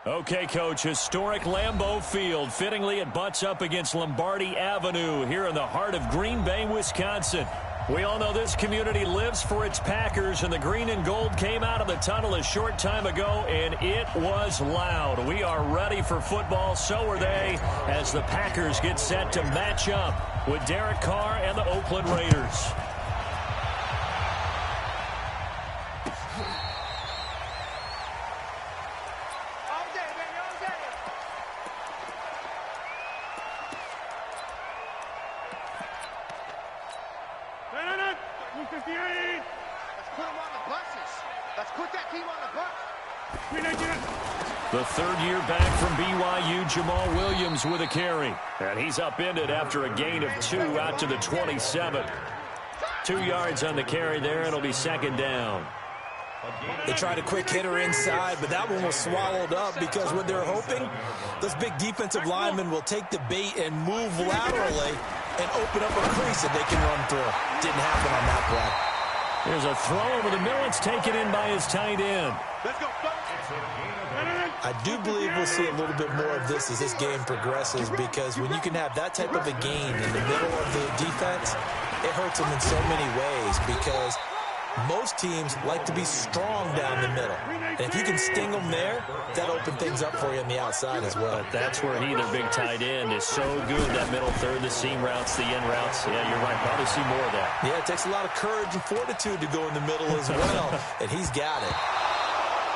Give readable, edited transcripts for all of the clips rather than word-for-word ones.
Okay, Coach, historic Lambeau Field. Fittingly, it butts up against Lombardi Avenue here in the heart of Green Bay, Wisconsin. We all know this community lives for its Packers, and the green and gold came out of the tunnel a short time ago, and it was loud. We are ready for football, so are they, as the Packers get set to match up with Derek Carr and the Oakland Raiders. The third year back from BYU, Jamal Williams with a carry. And he's upended after a gain of 2 out to the 27. 2 yards on the carry there. It'll be second down. They tried a quick hitter inside, but that one was swallowed up because what they're hoping, those big defensive linemen will take the bait and move laterally and open up a crease that they can run through. Didn't happen on that play. There's a throw over the middle. It's taken in by his tight end. Let's go. I do believe we'll see a little bit more of this as this game progresses, because when you can have that type of a gain in the middle of the defense, it hurts them in so many ways, because most teams like to be strong down the middle. And if you can sting them there, that'll open things up for you on the outside as well. But that's where he, their big tight end, is so good, that middle third, the seam routes, the end routes. Yeah, you're right. Probably see more of that. Yeah, it takes a lot of courage and fortitude to go in the middle as well, and he's got it.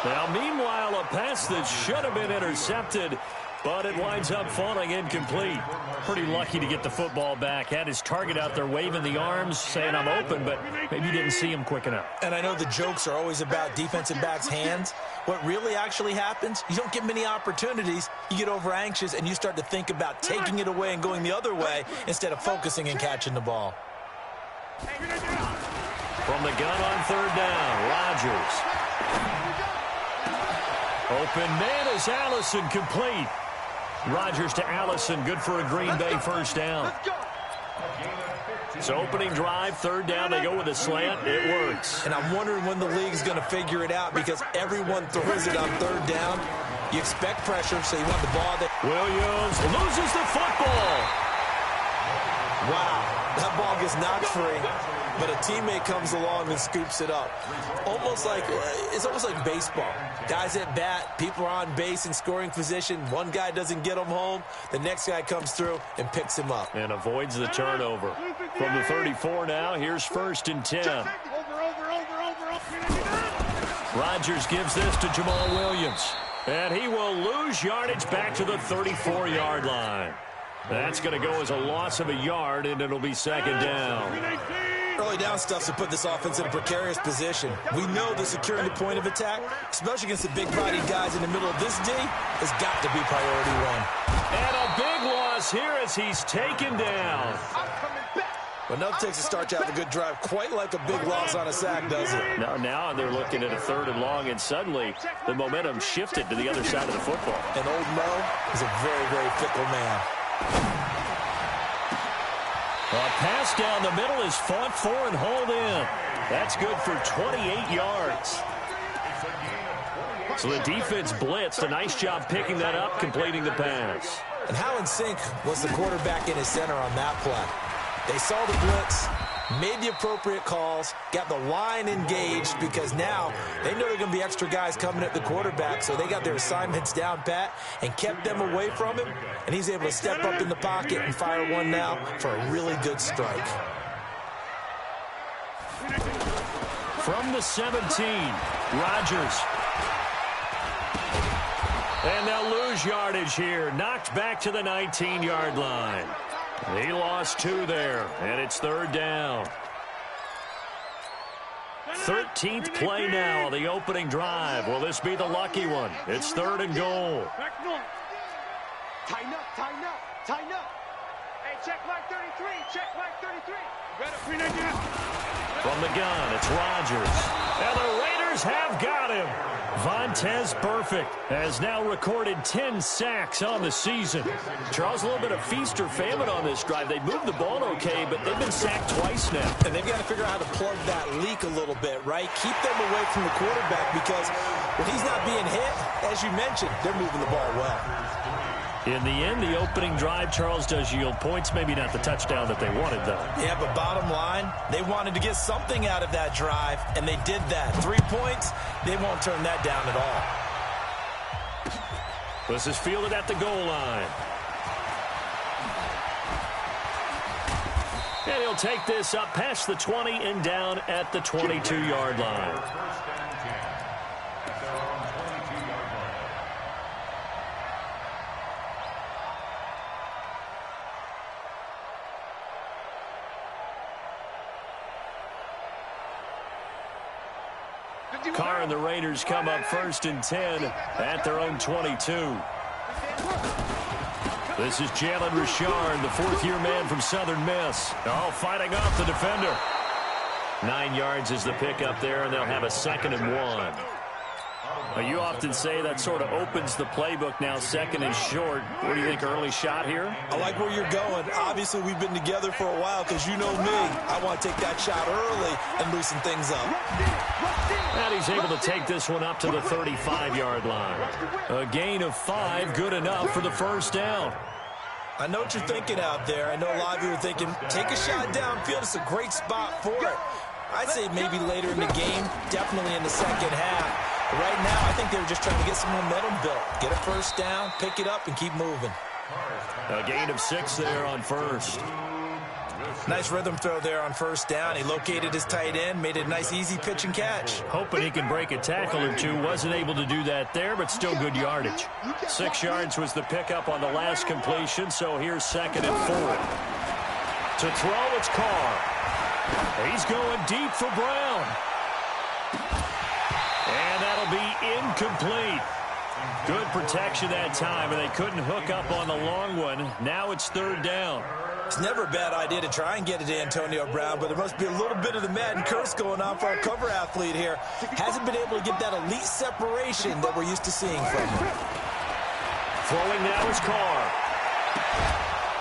Now, meanwhile, a pass that should have been intercepted, but it winds up falling incomplete. Pretty lucky to get the football back. Had his target out there waving the arms, saying I'm open, but maybe you didn't see him quick enough. And I know the jokes are always about defensive backs' hands. What really actually happens, you don't get many opportunities. You get over anxious, and you start to think about taking it away and going the other way instead of focusing and catching the ball. From the gun on third down, Rodgers. Open man is Allison, complete. Rodgers to Allison, good for a Green Bay first down. So opening drive, third down, they go with a slant. It works. And I'm wondering when the league's going to figure it out, because everyone throws it on third down. You expect pressure, so you want the ball there. Williams loses the football. Wow, that ball gets knocked free, but a teammate comes along and scoops it up. It's almost like baseball. Guys at bat, people are on base in scoring position. One guy doesn't get him home. The next guy comes through and picks him up. And avoids the turnover. From the 34 now, here's 1st and 10. Rodgers gives this to Jamal Williams. And he will lose yardage back to the 34-yard line. That's going to go as a loss of a yard, and it'll be second down. Early down stuff to put this offense in a precarious position. We know the securing the point of attack, especially against the big-bodied guys in the middle of this D, has got to be priority one. And a big loss here as he's taken down. Well, enough takes to start to have a good drive, quite like a big loss on a sack, does it? Now they're looking at a third and long, and suddenly the momentum shifted to the other side of the football. And old Mo is a very, very fickle man. A pass down the middle is fought for and hauled in. That's good for 28 yards. So the defense blitzed. A nice job picking that up, completing the pass. And how in sync was the quarterback in his center on that play? They saw the blitz, made the appropriate calls, got the line engaged, because now they know there are going to be extra guys coming at the quarterback, so they got their assignments down pat and kept them away from him, and he's able to step up in the pocket and fire one now for a really good strike. From the 17, Rodgers. And they'll lose yardage here, knocked back to the 19-yard line. He lost 2 there, and it's third down. 13th play now of the opening drive. Will this be the lucky one? It's third and goal. Tighten up. Hey, check mark 33. From the gun, it's Rodgers. And the Raiders have got him. Vontaze Burfict has now recorded 10 sacks on the season. Charles, a little bit of feast or famine on this drive. They moved the ball okay, but they've been sacked twice now. And they've got to figure out how to plug that leak a little bit, right? Keep them away from the quarterback because when he's not being hit, as you mentioned, they're moving the ball well. In the end, the opening drive, Charles, does yield points. Maybe not the touchdown that they wanted, though. Yeah, but bottom line, they wanted to get something out of that drive, and they did that. 3 points, they won't turn that down at all. This is fielded at the goal line. And he'll take this up past the 20 and down at the 22-yard line. Carr and the Raiders come up 1st and 10 at their own 22. This is Jalen Richard, the fourth-year man from Southern Miss. Oh, fighting off the defender. 9 yards is the pickup there, and they'll have a 2nd and 1. You often say that sort of opens the playbook now, 2nd and short. What do you think, early shot here? I like where you're going. Obviously, we've been together for a while because you know me. I want to take that shot early and loosen things up. And he's able to take this one up to the 35-yard line. A gain of 5, good enough for the first down. I know what you're thinking out there. I know a lot of you are thinking, take a shot downfield. It's a great spot for it. I'd say maybe later in the game, definitely in the second half. Right now, I think they were just trying to get some momentum built. Get a first down, pick it up, and keep moving. A gain of 6 there on first. Nice rhythm throw there on first down. He located his tight end, made it a nice, easy pitch and catch. Hoping he can break a tackle or two. Wasn't able to do that there, but still good yardage. 6 yards was the pickup on the last completion, so here's 2nd and 4. To throw, it's Carr. He's going deep for Brown. And that'll be incomplete. Good protection that time, and they couldn't hook up on the long one. Now it's 3rd down. It's never a bad idea to try and get it to Antonio Brown, but there must be a little bit of the Madden curse going on for our cover athlete here. Hasn't been able to get that elite separation that we're used to seeing from him. Throwing now is Carr.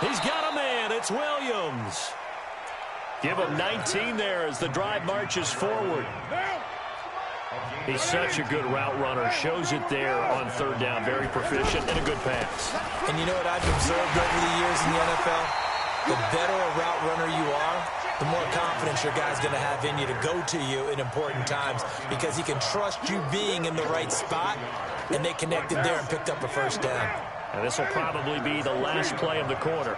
He's got a man. It's Williams. Give him 19 there as the drive marches forward. He's such a good route runner. Shows it there on 3rd down. Very proficient and a good pass. And you know what I've observed over the years in the NFL? The better a route runner you are, the more confidence your guy's going to have in you to go to you in important times because he can trust you being in the right spot, and they connected there and picked up a first down. And this will probably be the last play of the quarter.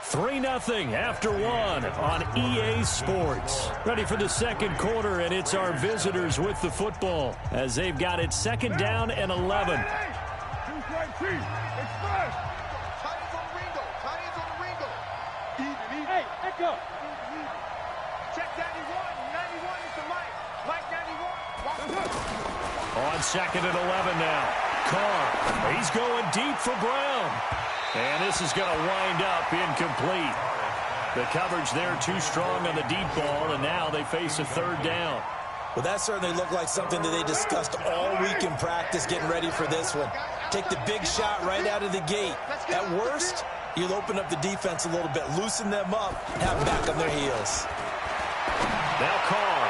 Three 0 after 1 on EA Sports. Ready for the second quarter, and it's our visitors with the football as they've got it 2nd down and 11. Hey, echo. Check 91. 91 is the mic. Mike 91. On 2nd and 11 now. Carr, he's going deep for Brown. And this is going to wind up incomplete. The coverage there too strong on the deep ball, and now they face a 3rd down. Well, that certainly looked like something that they discussed all week in practice getting ready for this one. Take the big shot right out of the gate. At worst, you'll open up the defense a little bit, loosen them up, have them back on their heels. Now Carr.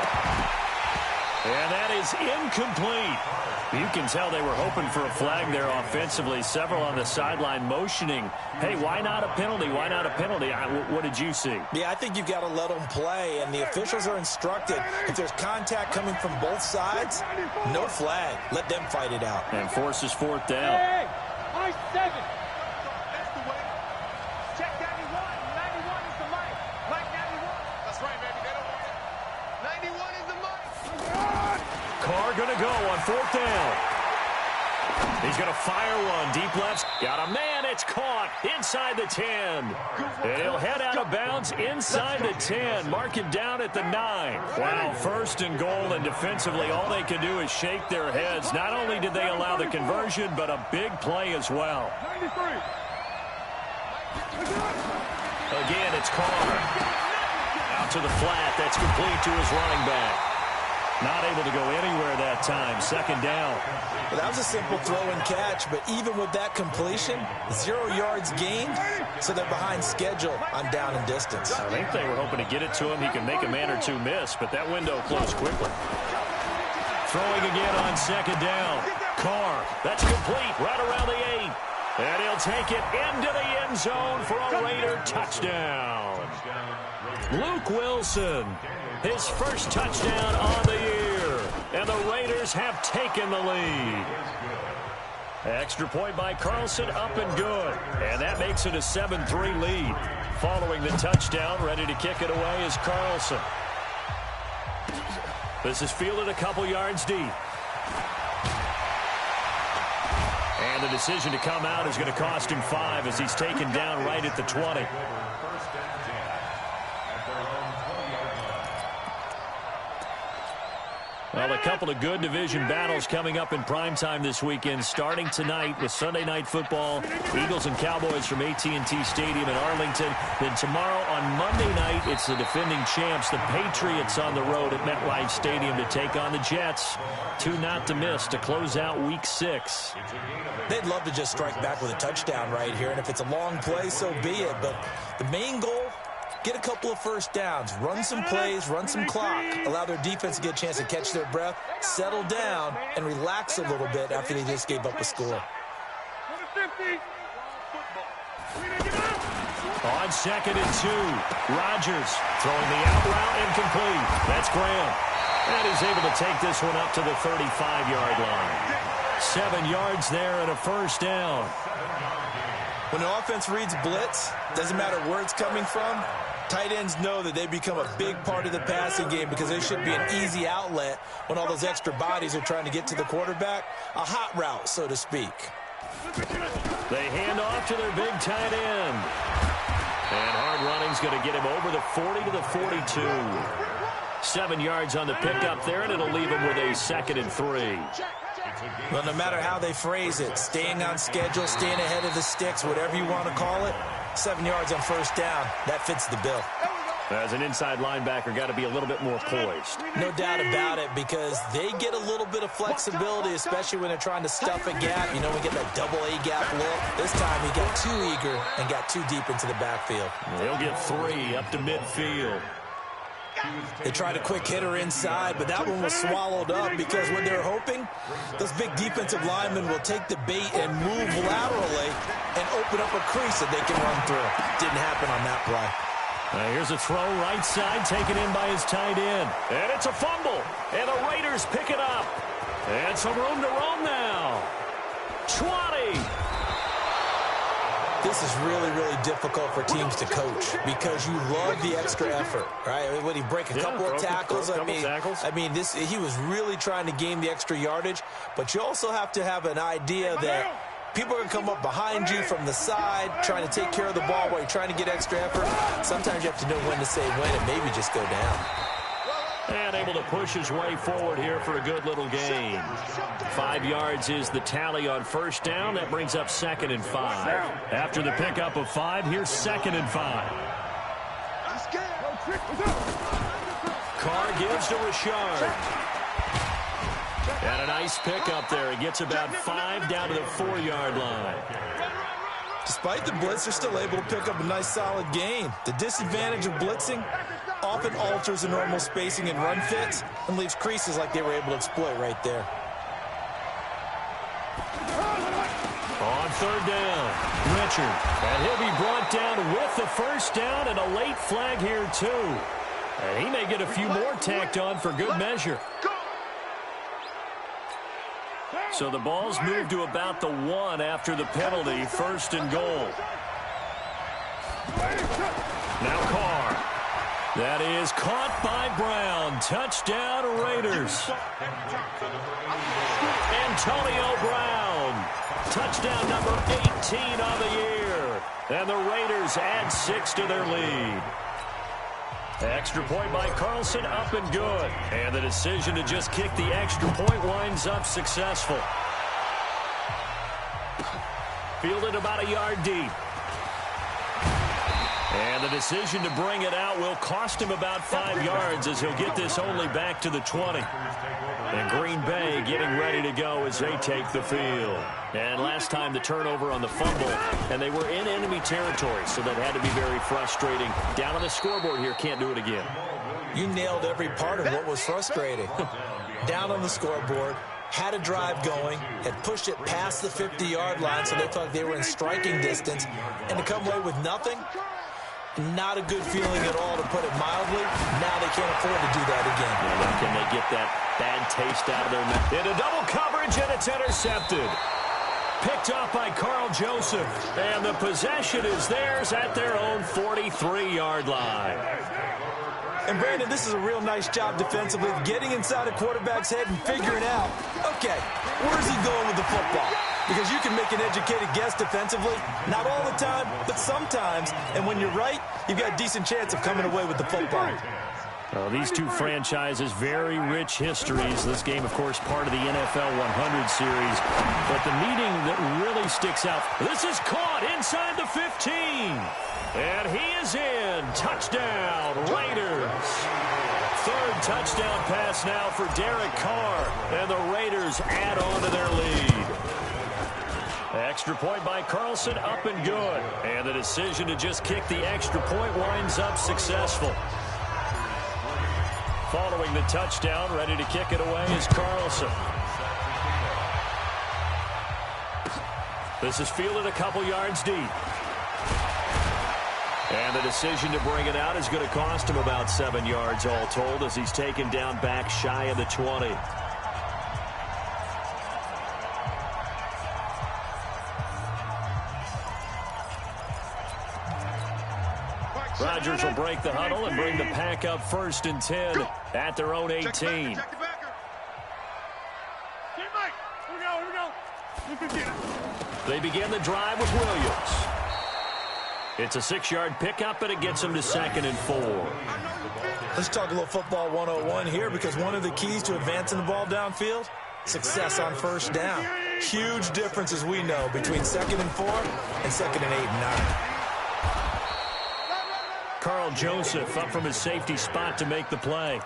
And that is incomplete. You can tell they were hoping for a flag there offensively. Several on the sideline motioning, hey, why not a penalty? Why not a penalty? What did you see? Yeah, I think you've got to let them play, and the officials are instructed. If there's contact coming from both sides, no flag. Let them fight it out. And forces 4th down. Hey, I 7. That's the way. Check 91. 91 is the mic. Mike 91. That's right, baby. They don't want it. 91 is the mic. Carr going to go on 4th down. He's going to fire one deep left. Got a man. It's caught inside the 10. And he'll head out of bounds inside the 10. Mark him down at the 9. Wow, 1st and goal, and defensively all they can do is shake their heads. Not only did they allow the conversion, but a big play as well. 93. Again, it's Carr. Out out to the flat. That's complete to his running back. Not able to go anywhere that time. Second down. Well, that was a simple throw and catch, but even with that completion, 0 yards gained, so they're behind schedule on down and distance. I think they were hoping to get it to him. He can make a man or two miss, but that window closed quickly. Throwing again on second down. Carr, that's complete right around the 8. And he'll take it into the end zone for a Raider touchdown. Luke Wilson, his first touchdown on the year. And the Raiders have taken the lead. Extra point by Carlson, up and good. And that makes it a 7-3 lead. Following the touchdown, ready to kick it away is Carlson. This is fielded a couple yards deep. And the decision to come out is going to cost him 5 as he's taken down right at the 20. Well, a couple of good division battles coming up in primetime this weekend, starting tonight with Sunday Night Football, Eagles and Cowboys from AT&T Stadium in Arlington. Then tomorrow on Monday night, it's the defending champs, the Patriots, on the road at MetLife Stadium to take on the Jets. 2 not to miss to close out Week 6. They'd love to just strike back with a touchdown right here, and if it's a long play, so be it. But the main goal, get a couple of first downs, run some plays, run some clock, allow their defense to get a chance to catch their breath, settle down, and relax a little bit after they just gave up a score. On second and 2, Rodgers throwing the out route incomplete. That's Graham. And he's able to take this one up to the 35-yard line. 7 yards there and a first down. When the offense reads blitz, doesn't matter where it's coming from, tight ends know that they become a big part of the passing game because they should be an easy outlet when all those extra bodies are trying to get to the quarterback. A hot route, so to speak. They hand off to their big tight end. And hard running's going to get him over the 40 to the 42. 7 yards on the pickup there, and it'll leave him with a 2nd and 3. Well, no matter how they phrase it, staying on schedule, staying ahead of the sticks, whatever you want to call it, 7 yards on first down, that fits the bill. As an inside linebacker, got to be a little bit more poised. No doubt about it, because they get a little bit of flexibility, especially when they're trying to stuff a gap. You know, we get that double A gap look. This time he got too eager and got too deep into the backfield. They'll get 3 up to midfield. They tried a quick hitter inside, but that one was swallowed up because what they're hoping, those big defensive linemen will take the bait and move laterally and open up a crease that they can run through. Didn't happen on that play. Here's a throw right side taken in by his tight end. And it's a fumble. And the Raiders pick it up. And some room to roam now. 20. This is really, really difficult for teams to coach because you love the extra effort, right? When he break a couple of tackles, I mean, he was really trying to gain the extra yardage, but you also have to have an idea that people are going to come up behind you from the side, trying to take care of the ball while you're trying to get extra effort. Sometimes you have to know when to say when and maybe just go down. And able to push his way forward here for a good little gain. 5 yards is the tally on first down. That brings up 2nd and 5. After the pickup of 5, here's 2nd and 5. Carr gives to Richard. And a nice pickup there. He gets about 5 down to the 4-yard line. Despite the blitz, they're still able to pick up a nice solid gain. The disadvantage of blitzing often alters the normal spacing and run fits and leaves creases like they were able to exploit right there. On third down, Richard. And he'll be brought down with the first down and a late flag here too. And he may get a few more tacked on for good measure. So the ball's moved to about the 1 after the penalty, 1st and goal. Now Carr. That is caught by Brown. Touchdown Raiders. Antonio Brown. Touchdown number 18 on the year. And the Raiders add 6 to their lead. Extra point by Carlson, up and good. And the decision to just kick the extra point winds up successful. Fielded about a yard deep. And the decision to bring it out will cost him about 5 yards as he'll get this only back to the 20. And Green Bay getting ready to go as they take the field. And last time the turnover on the fumble, and they were in enemy territory, so that had to be very frustrating. Down on the scoreboard here, can't do it again. You nailed every part of what was frustrating. Down on the scoreboard, had a drive going, had pushed it past the 50-yard line, so they thought they were in striking distance, and to come away with nothing, not a good feeling at all, to put it mildly. Now they can't afford to do that again. Yeah, can they get that bad taste out of their mouth? Into double coverage, and it's intercepted. Picked off by Carl Joseph, and the possession is theirs at their own 43-yard line. And, Brandon, this is a real nice job defensively, getting inside a quarterback's head and figuring out, okay, where's he going with the football? Because you can make an educated guess defensively, not all the time, but sometimes. And when you're right, you've got a decent chance of coming away with the football. Well, these two franchises, very rich histories. This game, of course, part of the NFL 100 series. But the meeting that really sticks out, this is caught inside the 15. And he is in. Touchdown, Raiders. Third touchdown pass now for Derek Carr. And the Raiders add on to their lead. Extra point by Carlson, up and good. And the decision to just kick the extra point winds up successful. Following the touchdown, ready to kick it away is Carlson. This is fielded a couple yards deep. And the decision to bring it out is going to cost him about 7 yards all told as he's taken down back shy of the 20. Rodgers will break the huddle and bring the pack up 1st and 10 at their own 18. Here we go. They begin the drive with Williams. It's a 6-yard pickup, and it gets them to 2nd and 4. Let's talk a little football 101 here, because one of the keys to advancing the ball downfield, success on 1st down. Huge difference, as we know, between 2nd and 4 and 2nd and 8 and 9. Carl Joseph up from his safety spot to make the play.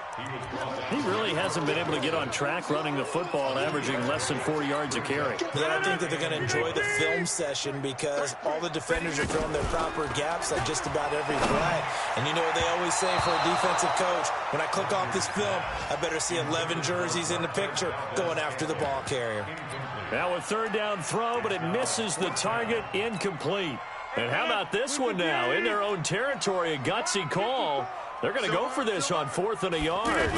He really hasn't been able to get on track running the football, averaging less than 4 yards a carry. Yeah, I think that they're going to enjoy the film session because all the defenders are filling their proper gaps on just about every play. And you know what they always say for a defensive coach? When I click off this film, I better see 11 jerseys in the picture going after the ball carrier. Now a 3rd down throw, but it misses the target, incomplete. And how about this one now? In their own territory, a gutsy call. They're going to go for this on 4th and a yard.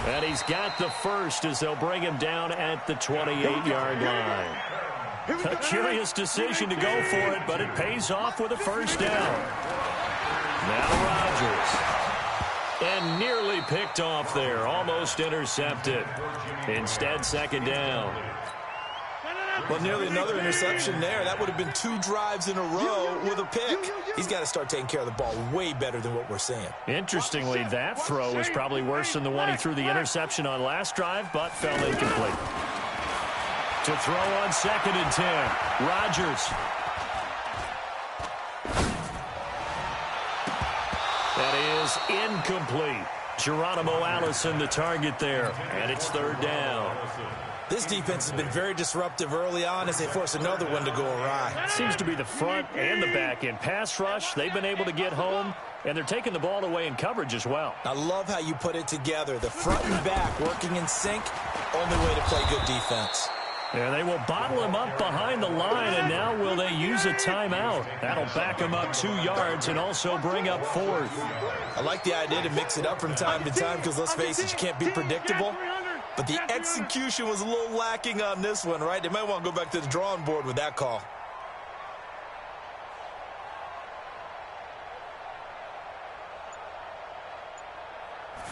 And he's got the first as they'll bring him down at the 28-yard line. A curious decision to go for it, but it pays off with a 1st down. Now Rodgers. And nearly picked off there. Almost intercepted. Instead, 2nd down. Well, nearly another interception there. That would have been 2 drives in a row with a pick. He's got to start taking care of the ball way better than what we're seeing. Interestingly, that throw was probably worse than the one he threw the interception on last drive, but fell incomplete. To throw on 2nd and 10. Rodgers. That is incomplete. Geronimo Allison the target there, and it's 3rd down. This defense has been very disruptive early on as they force another one to go awry. Seems to be the front and the back end. Pass rush, they've been able to get home, and they're taking the ball away in coverage as well. I love how you put it together. The front and back working in sync, only way to play good defense. And they will bottle him up behind the line, and now will they use a timeout? That'll back him up 2 yards and also bring up 4th. I like the idea to mix it up from time to time because, let's face it, you can't be predictable. But the execution was a little lacking on this one, right? They might want to go back to the drawing board with that call.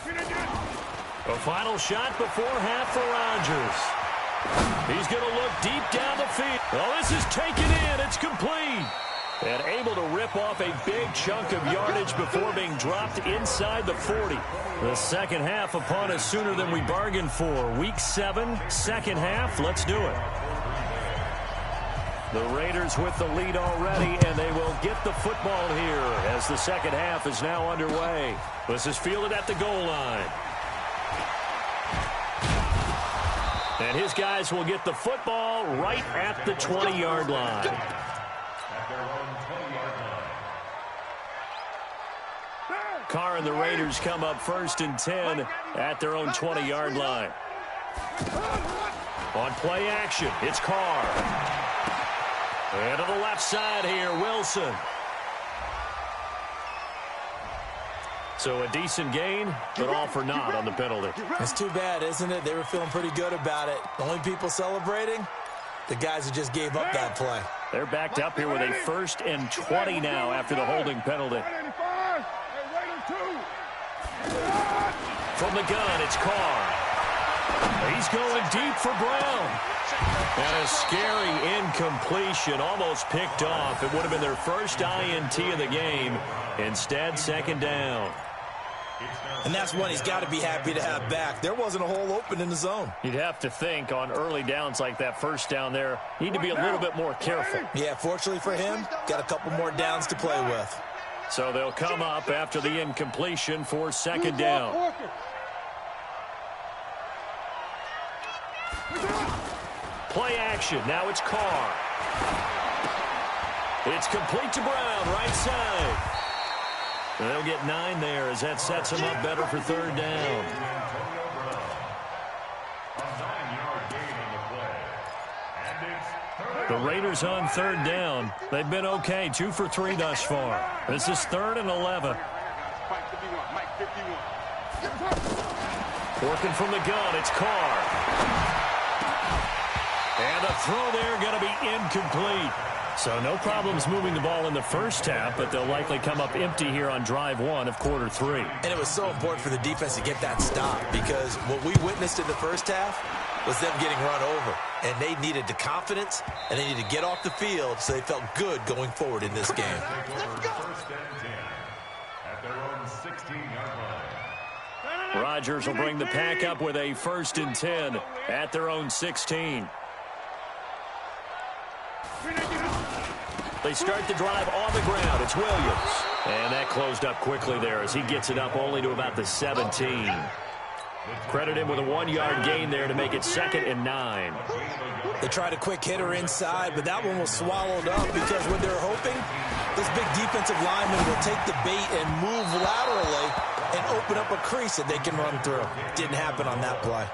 A final shot before half for Rodgers. He's going to look deep down the field. Well, this is taken in. It's complete. And able to rip off a big chunk of yardage before being dropped inside the 40. The second half upon us sooner than we bargained for. Week 7, second half. Let's do it. The Raiders with the lead already, and they will get the football here as the second half is now underway. This is fielded at the goal line. And his guys will get the football right at the 20-yard line. Carr and the Raiders come up 1st and 10 at their own 20-yard line. On play action, it's Carr. And to the left side here, Wilson. So a decent gain, but all for naught on the penalty. It's too bad, isn't it? They were feeling pretty good about it. The only people celebrating, the guys who just gave up that play. They're backed up here with a 1st and 20 now after the holding penalty. From the gun, it's Carr. He's going deep for Brown. And a scary incompletion, almost picked off. It would have been their first INT of the game. Instead, 2nd down. And that's one he's got to be happy to have back. There wasn't a hole open in the zone. You'd have to think on early downs like that, 1st down there, need to be a little bit more careful. Yeah, fortunately for him, got a couple more downs to play with. So they'll come up after the incompletion for 2nd down. Play action. Now it's Carr. It's complete to Brown, right side. And they'll get 9 there as that sets them up better for 3rd down. The Raiders on 3rd down. They've been okay, 2 for 3 thus far. This is 3rd and 11. Working from the gun, it's Carr. And the throw there going to be incomplete. So no problems moving the ball in the first half, but they'll likely come up empty here on drive 1 of quarter 3. And it was so important for the defense to get that stop because what we witnessed in the first half was them getting run over. And they needed the confidence, and they needed to get off the field so they felt good going forward in this game. Rodgers will bring the pack up with a 1st and 10 at their own 16. They start the drive on the ground. It's Williams. And that closed up quickly there as he gets it up only to about the 17. Credit him with a 1-yard gain there to make it 2nd and 9. They tried a quick hitter inside, but that one was swallowed up because when they're hoping, this big defensive lineman will take the bait and move laterally and open up a crease that they can run through. Didn't happen on that play.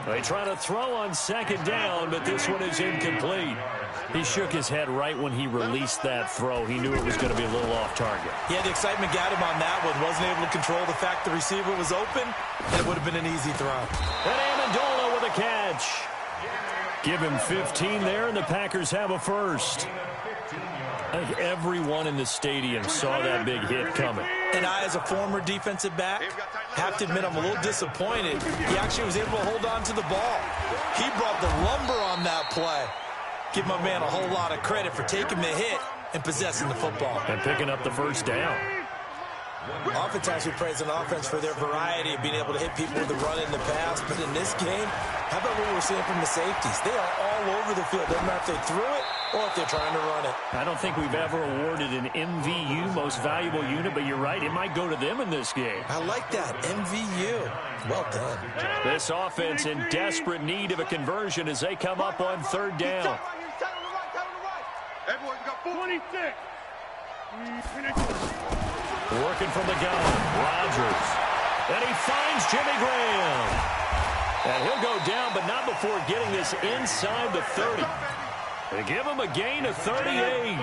They try to throw on 2nd down, but this one is incomplete. He shook his head right when he released that throw. He knew it was going to be a little off target. Yeah, the excitement got him on that one. Wasn't able to control the fact the receiver was open, and it would have been an easy throw. And Amendola with a catch. Give him 15 there, and the Packers have a 1st. I think everyone in the stadium saw that big hit coming. And I, as a former defensive back, have to admit I'm a little disappointed. He actually was able to hold on to the ball. He brought the lumber on that play. Give my man a whole lot of credit for taking the hit and possessing the football. And picking up the 1st down. Oftentimes we praise an offense for their variety of being able to hit people with the run in the pass. But in this game, how about what we're seeing from the safeties? They are all over the field. Doesn't matter if they threw it or if they're trying to run it. I don't think we've ever awarded an MVU, most valuable unit, but you're right, it might go to them in this game. I like that, MVU. Well done. This offense in desperate need of a conversion as they come up on 3rd down. Everyone got 26. Working from the gun, Rodgers. And he finds Jimmy Graham. And he'll go down, but not before getting this inside the 30. They give him a gain of 38.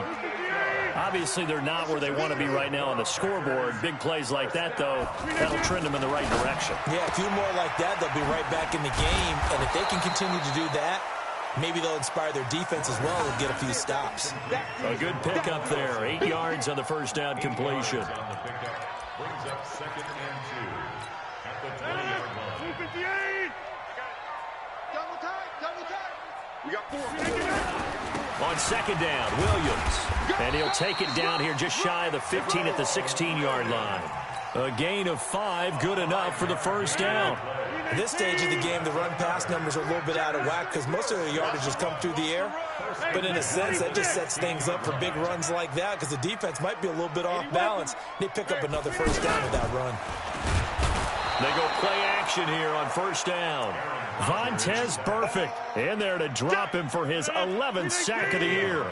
Obviously, they're not where they want to be right now on the scoreboard. Big plays like that, though, that'll trend them in the right direction. Yeah, a few more like that, they'll be right back in the game. And if they can continue to do that, maybe they'll inspire their defense as well and get a few stops. A good pickup there. 8 yards on the 1st down completion. Brings up 2nd and 2 at the 20-yard line. 258. Double time. We got 4. On 2nd down, Williams. And he'll take it down here just shy of the 15 at the 16-yard line. A gain of 5, good enough for the 1st down. At this stage of the game, the run-pass numbers are a little bit out of whack because most of their yardage has come through the air. But in a sense, that just sets things up for big runs like that because the defense might be a little bit off balance. They pick up another first down with that run. They go play action here on first down. Vontaze Burfict in there to drop him for his 11th sack of the year.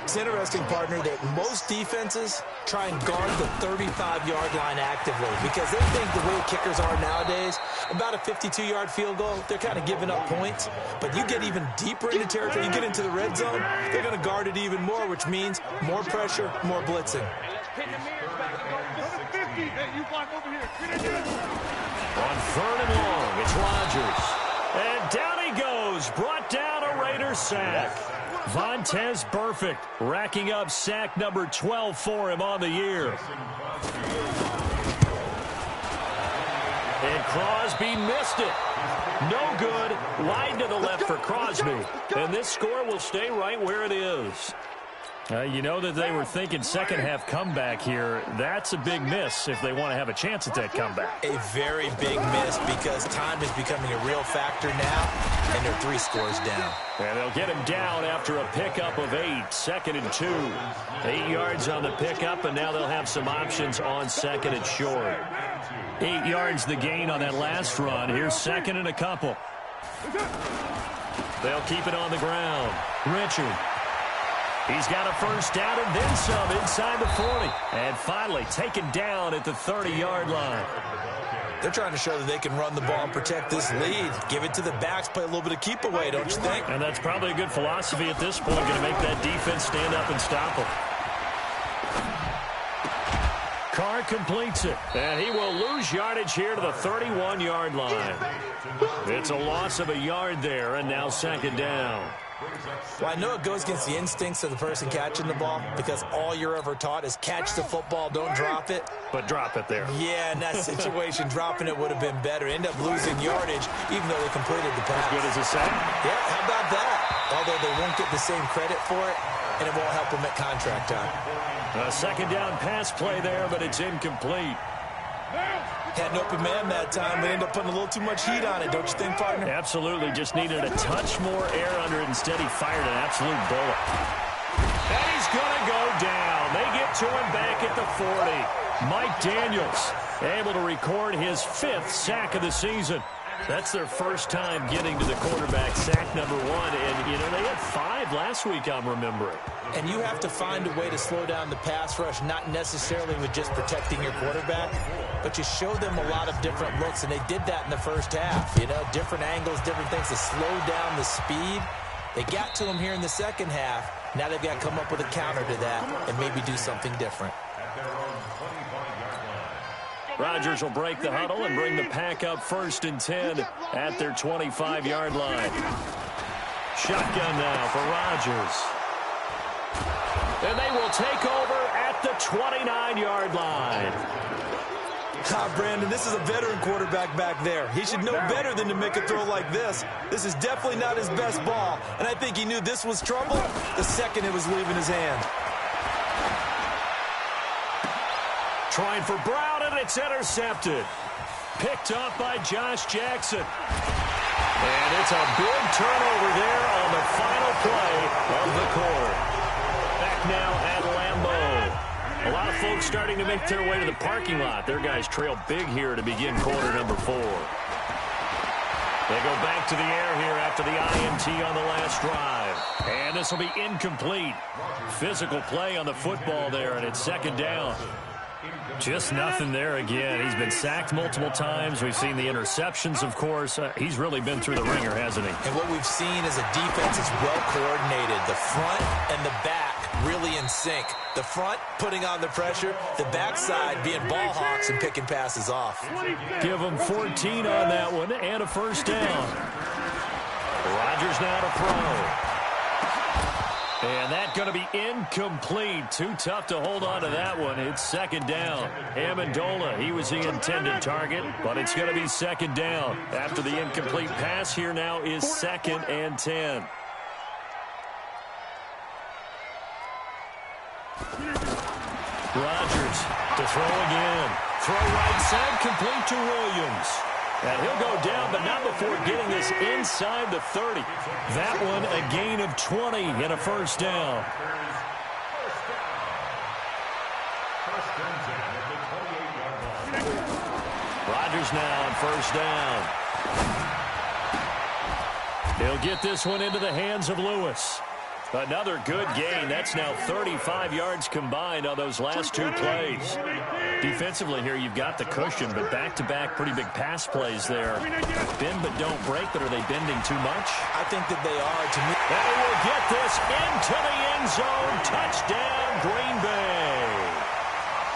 It's interesting, partner, that most defenses try and guard the 35-yard line actively because they think the way kickers are nowadays, about a 52-yard field goal, they're kind of giving up points. But you get even deeper into territory, you get into the red zone, they're going to guard it even more, which means more pressure, more blitzing. On 3rd and long, it's Rodgers. And down he goes, brought down a Raiders sack. Vontaze Burfict racking up sack number 12 for him on the year. And Crosby missed it. No good. Wide to the left for Crosby. And this score will stay right where it is. You know that they were thinking second half comeback here. That's a big miss if they want to have a chance at that comeback. A very big miss because time is becoming a real factor now, and they're 3 scores down. And they'll get him down after a pickup of 8, 2nd and 2. 8 yards on the pickup, and now they'll have some options on 2nd and short. 8 yards the gain on that last run. Here's 2nd and a couple. They'll keep it on the ground. Richard. He's got a first down and then some inside the 40. And finally taken down at the 30-yard line. They're trying to show that they can run the ball and protect this lead. Give it to the backs, play a little bit of keep away, don't you think? And that's probably a good philosophy at this point, going to make that defense stand up and stop them. Carr completes it, and he will lose yardage here to the 31-yard line. It's a loss of a yard there, and now 2nd down. Well, I know it goes against the instincts of the person catching the ball because all you're ever taught is catch the football, don't drop it. But drop it there. Yeah, in that situation, dropping it would have been better. End up losing yardage even though they completed the pass. As good as a sack? Yeah, how about that? Although they won't get the same credit for it, and it won't help them at contract time. A 2nd down pass play there, but it's incomplete. Had an open man that time, but ended up putting a little too much heat on it, don't you think, partner? Absolutely. Just needed a touch more air under it. Instead, he fired an absolute bullet. And he's going to go down. They get to him back at the 40. Mike Daniels able to record his 5th sack of the season. That's their first time getting to the quarterback, sack number 1. And, you know, they had 5 last week, I'm remembering. And you have to find a way to slow down the pass rush, not necessarily with just protecting your quarterback, but you show them a lot of different looks, and they did that in the first half. You know, different angles, different things to slow down the speed. They got to him here in the second half. Now they've got to come up with a counter to that and maybe do something different. Rodgers will break the huddle and bring the pack up 1st and 10 at their 25-yard line. Shotgun now for Rodgers. And they will take over at the 29-yard line. Brandon, this is a veteran quarterback back there. He should know better than to make a throw like this. This is definitely not his best ball, and I think he knew this was trouble the second it was leaving his hand. Trying for Brown, and it's intercepted. Picked up by Josh Jackson. And it's a big turnover there on the final play of the quarter. Back now at Lambeau. A lot of folks starting to make their way to the parking lot. Their guys trail big here to begin quarter number 4. They go back to the air here after the INT on the last drive. And this will be incomplete. Physical play on the football there, and it's 2nd down. Just nothing there again. He's been sacked multiple times. We've seen the interceptions, of course. He's really been through the ringer, hasn't he? And what we've seen is a defense that's well coordinated. The front and the back really in sync. The front putting on the pressure, the backside being ball hawks and picking passes off. Give them 14 on that one and a first down. Rodgers now to throw. And that's going to be incomplete. Too tough to hold on to that one. It's 2nd down. Amendola, he was the intended target, but it's going to be 2nd down. After the incomplete pass, here now is 2nd and 10. Rodgers to throw again. Throw right side, complete to Williams. And he'll go down, but not before getting this inside the 30. That one a gain of 20 and a first down. Rodgers now on first down. He'll get this one into the hands of Lewis. Another good gain. That's now 35 yards combined on those last two plays. Defensively here, you've got the cushion, but back-to-back pretty big pass plays there. Bend but don't break, but are they bending too much? I think that they are. To me, they will get this into the end zone. Touchdown, Green Bay.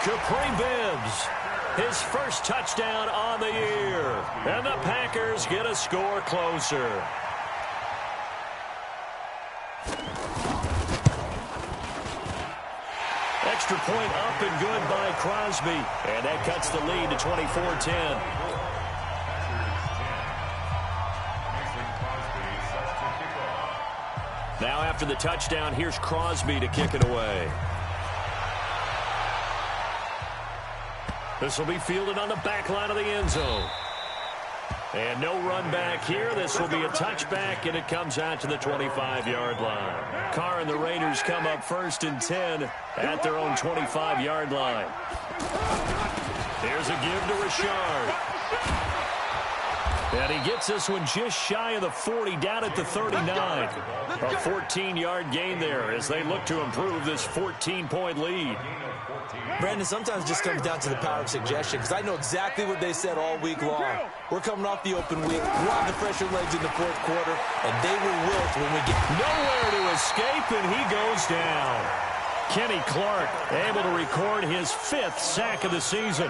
Capri Bibbs, his first touchdown on the year. And the Packers get a score closer. Extra point up and good by Crosby. And that cuts the lead to 24-10. Now after the touchdown, here's Crosby to kick it away. This will be fielded on the back line of the end zone. And no run back here. This will be a touchback, and it comes out to the 25-yard line. Carr and the Raiders come up 1st and 10 at their own 25-yard line. Here's a give to Richard. And he gets this one just shy of the 40, down at the 39. A 14-yard gain there as they look to improve this 14-point lead. Brandon, sometimes it just comes down to the power of suggestion, because I know exactly what they said all week long. We're coming off the open week. We'll have the fresher legs in the fourth quarter, and they will wilt when we get nowhere to escape, and he goes down. Kenny Clark able to record his 5th sack of the season.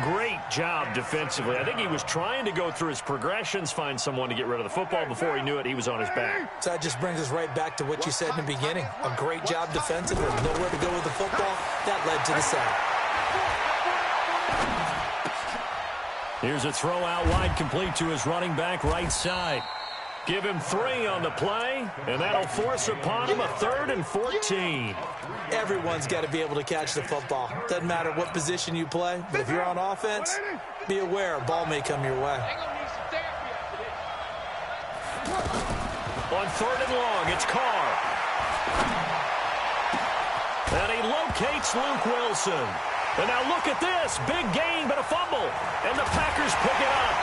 Great job defensively. I think he was trying to go through his progressions, find someone to get rid of the football. Before he knew it, he was on his back. So that just brings us right back to what you said in the beginning. A great job defensively. Nowhere to go with the football. That led to the sack. Here's a throw out wide, complete to his running back right side. Give him 3 on the play, and that'll force upon him a 3rd and 14. Everyone's got to be able to catch the football. Doesn't matter what position you play, but if you're on offense, be aware a ball may come your way. On 3rd and long, it's Carr. And he locates Luke Wilson. And now look at this. Big gain, but a fumble. And the Packers pick it up.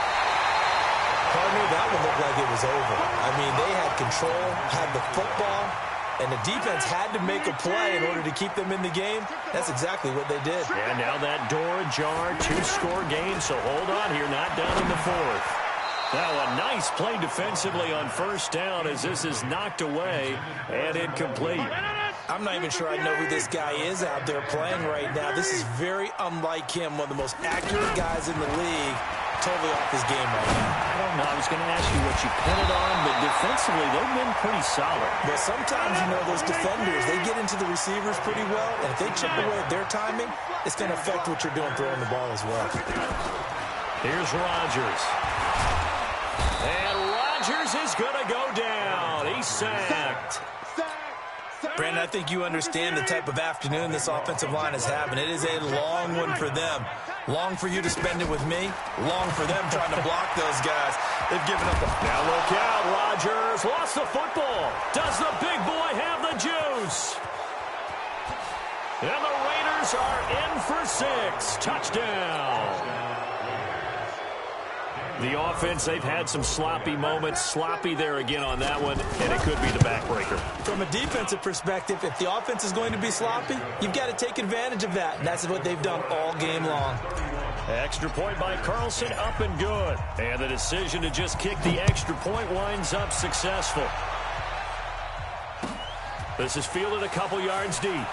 Partner, that one looked like it was over. I mean, they had control, had the football, and the defense had to make a play in order to keep them in the game. That's exactly what they did. And now that door ajar, 2-score game, so hold on here, not down in the 4th. Now a nice play defensively on 1st down as this is knocked away and incomplete. I'm not even sure I know who this guy is out there playing right now. This is very unlike him, one of the most accurate guys in the league. Totally off his game right now. I don't know. I was going to ask you what you pin it on, but defensively, they've been pretty solid. Well, sometimes, you know, those defenders, they get into the receivers pretty well, and if they chip away at their timing, it's going to affect what you're doing throwing the ball as well. Here's Rodgers. And Rodgers is going to go down. He's sacked. Brandon, I think you understand the type of afternoon this offensive line is having. It is a long one for them. Long for you to spend it with me. Long for them trying to block those guys. They've given up. Now look out, Rodgers lost the football. Does the big boy have the juice? And the Raiders are in for 6. Touchdown. The offense, they've had some sloppy moments. Sloppy there again on that one, and it could be the backbreaker. From a defensive perspective, if the offense is going to be sloppy, you've got to take advantage of that, and that's what they've done all game long. Extra point by Carlson, up and good. And the decision to just kick the extra point winds up successful. This is fielded a couple yards deep.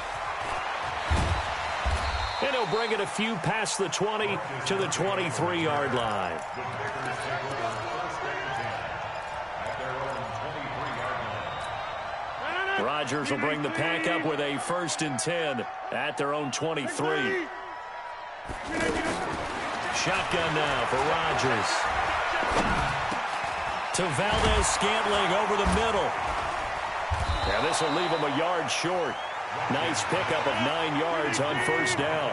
And he'll bring it a few past the 20 to the 23-yard line. Rodgers will bring the pack up with a 1st and 10 at their own 23. Shotgun now for Rodgers. To Valdez-Scantling over the middle. And this will leave him a yard short. Nice pickup of 9 yards on 1st down.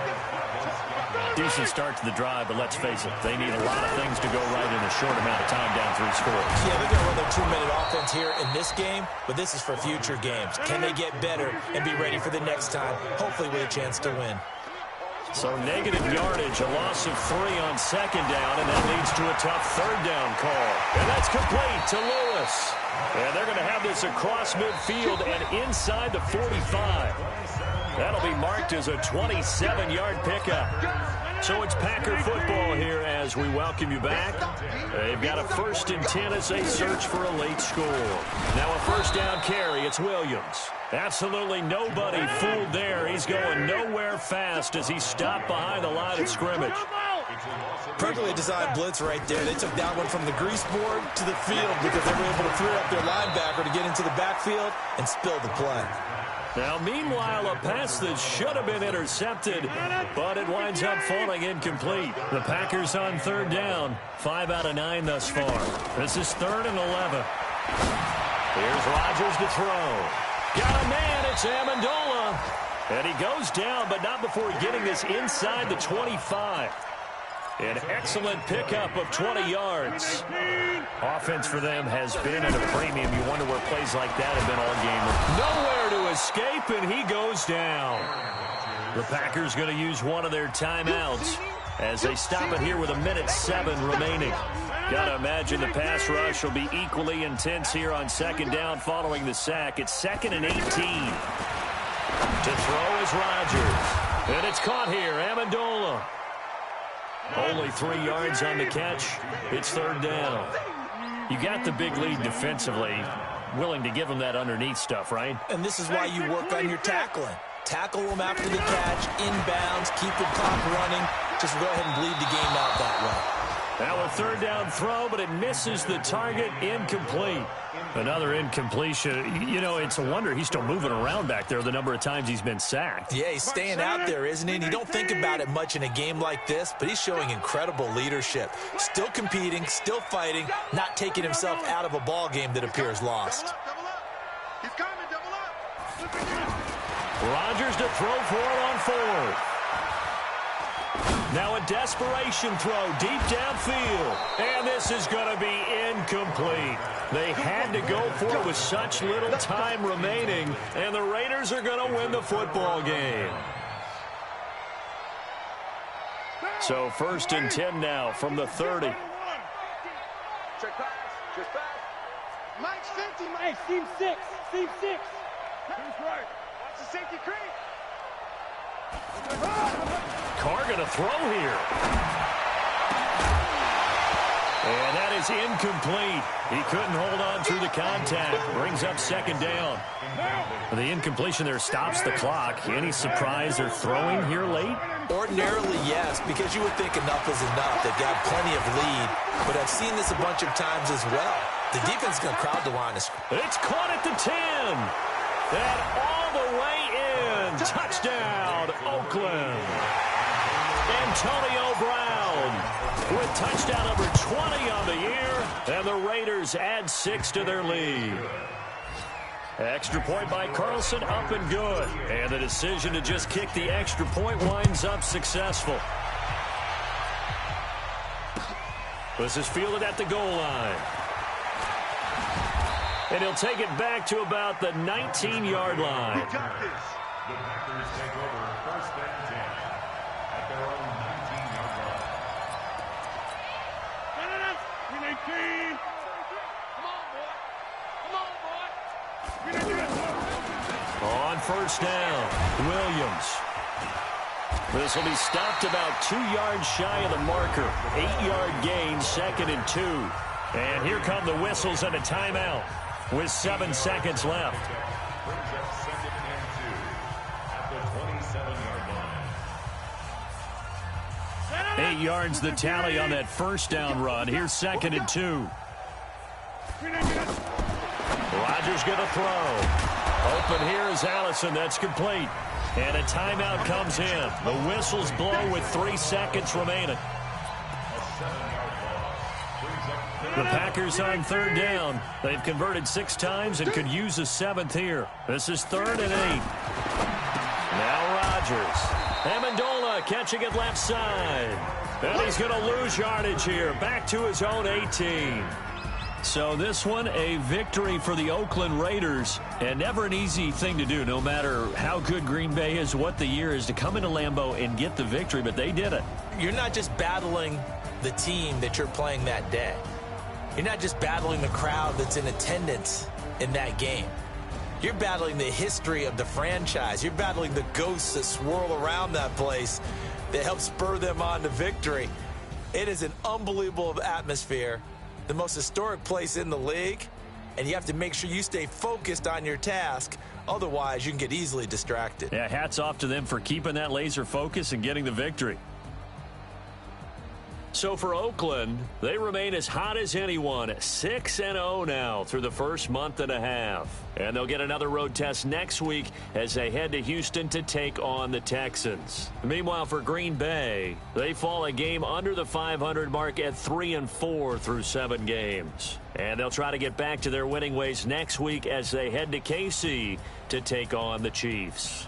Decent start to the drive, but let's face it, they need a lot of things to go right in a short amount of time down 3 scores. Yeah, they're going to run their 2-minute offense here in this game, but this is for future games. Can they get better and be ready for the next time, hopefully with a chance to win? So negative yardage, a loss of 3 on 2nd down, and that leads to a tough 3rd down call. And that's complete to Lewis. And they're going to have this across midfield and inside the 45. That'll be marked as a 27-yard pickup. So it's Packer football here as we welcome you back. They've got a 1st and 10 as they search for a late score. Now a 1st down carry. It's Williams. Absolutely nobody fooled there. He's going nowhere fast as he stopped behind the line of scrimmage. Perfectly designed blitz right there. They took that one from the grease board to the field because they were able to free up their linebacker to get into the backfield and spill the play. Now, meanwhile, a pass that should have been intercepted, but it winds up falling incomplete. The Packers on 3rd down, 5 out of 9 thus far. This is 3rd and 11. Here's Rodgers to throw. Got a man, it's Amendola. And he goes down, but not before getting this inside the 25. An excellent pickup of 20 yards. Offense for them has been at a premium. You wonder where plays like that have been all game. Nowhere to escape, and he goes down. The Packers going to use one of their timeouts as they stop it here with 1:07 remaining. Got to imagine the pass rush will be equally intense here on 2nd down following the sack. It's 2nd and 18. To throw is Rodgers. And it's caught here, Amendola. Only 3 yards on the catch. It's 3rd down. You got the big lead defensively. Willing to give them that underneath stuff, right? And this is why you work on your tackling. Tackle them after the catch, inbounds, keep the clock running. Just go ahead and bleed the game out that way. Now a 3rd down throw, but it misses the target, incomplete. Another incompletion. You know, it's a wonder he's still moving around back there the number of times he's been sacked. Yeah, he's staying out there, isn't he? And you don't think about it much in a game like this, but he's showing incredible leadership. Still competing, still fighting, not taking himself out of a ball game that appears lost. He's coming, double up. Rodgers to throw for it on 4th. Now a desperation throw deep downfield. And this is going to be incomplete. They had to go for it with such little time remaining, and the Raiders are going to win the football game. So 1st and 10 now from the 30. Check pass. Just pass. Mike's 50. Hey, seam 6. Seam 6. Who's right? Watch the safety creep. Carr going to throw here. And that is incomplete. He couldn't hold on through the contact. Brings up 2nd down. The incompletion there stops the clock. Any surprise they're throwing here late? Ordinarily, yes, because you would think enough is enough. They've got plenty of lead, but I've seen this a bunch of times as well. The defense is going to crowd the line. It's caught at the 10. And all the way in. Touchdown, Oakland. Antonio Brown with touchdown number 20 on the year, and the Raiders add 6 to their lead. Extra point by Carlson, up and good. And the decision to just kick the extra point winds up successful. This is fielded at the goal line. And he'll take it back to about the 19-yard line. The Packers take over 1st and 10 at their own 19-yard line. On 1st down, Williams. This will be stopped about 2 yards shy of the marker. 8-yard gain, 2nd and 2. And here come the whistles and a timeout with 7 seconds left. Brings up 2nd and 2 at the 27-yard line. 8 yards the tally on that 1st down run. Here's 2nd and 2. Rodgers going to throw. Open here is Allison. That's complete. And a timeout comes in. The whistles blow with 3 seconds remaining. The Packers on 3rd down. They've converted 6 times and could use a 7th here. This is 3rd and 8. Now Rodgers. Amendola Amendola catching it left side. And he's going to lose yardage here. Back to his own 18. So this one, a victory for the Oakland Raiders. And never an easy thing to do, no matter how good Green Bay is, what the year is, to come into Lambeau and get the victory. But they did it. You're not just battling the team that you're playing that day. You're not just battling the crowd that's in attendance in that game. You're battling the history of the franchise. You're battling the ghosts that swirl around that place that help spur them on to victory. It is an unbelievable atmosphere, the most historic place in the league, and you have to make sure you stay focused on your task. Otherwise, you can get easily distracted. Yeah, hats off to them for keeping that laser focus and getting the victory. So for Oakland, they remain as hot as anyone, 6-0 now through the first month and a half. And they'll get another road test next week as they head to Houston to take on the Texans. Meanwhile, for Green Bay, they fall a game under the 500 mark at 3-4 through 7 games. And they'll try to get back to their winning ways next week as they head to KC to take on the Chiefs.